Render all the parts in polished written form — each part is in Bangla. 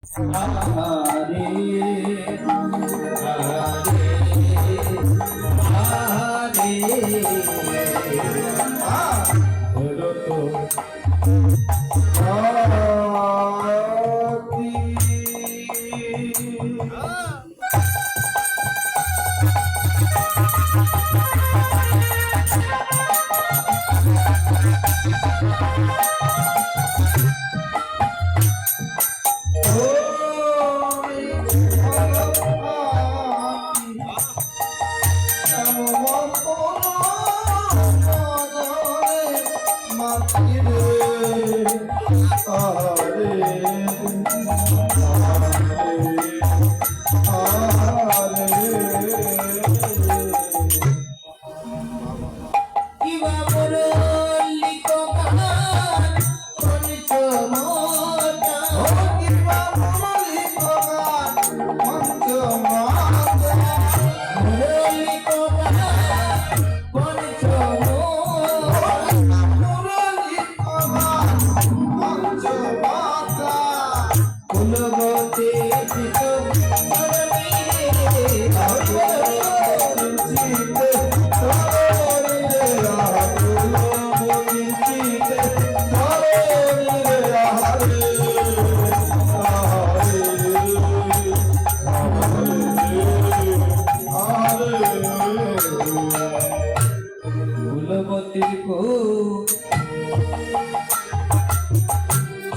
हरे हरे तो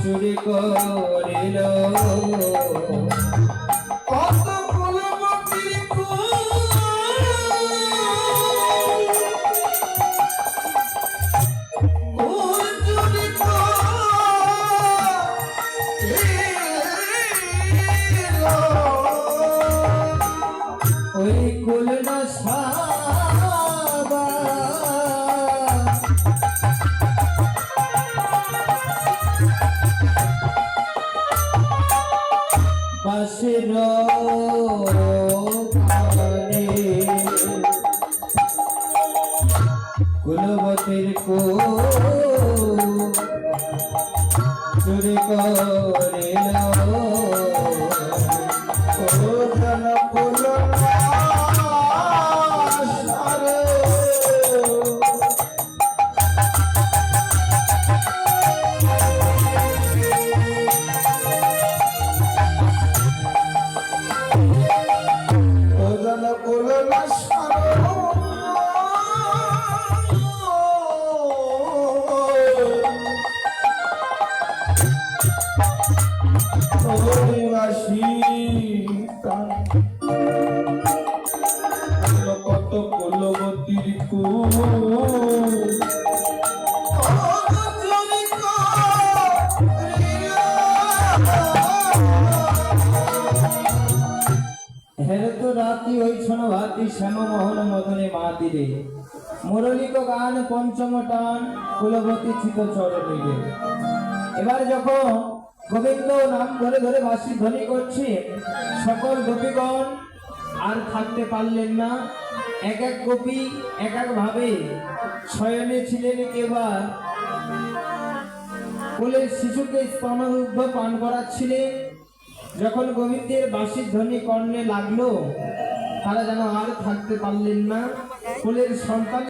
চুরি করিল কত ফুলমতি চুরি ওই কুল না বাসের কুলবতীর চুরি করিল কত কুলবতীর হেরে তো রাতি হইছন ভাতি শ্যামমোহন মদনে মাতিরে মুরলিক গান পঞ্চম টান কুলবতী চিত চরণে। এবার যখন গোবিন্দ নাম ধরে ধরে বাঁশি ধ্বনি করছে, সকল গোপীগণ আর থাকতে পারলেন না। এক এক গোপী এক এক ভাবে শয়নে ছিলেন, কেবা কোলের শিশুকে স্তনদুগ্ধ পান করাচ্ছিলেন। যখন গোবিন্দের বাঁশির ধ্বনি কর্ণে লাগলো, তারা যেন আর থাকতে পারলেন না। কোলের সন্তান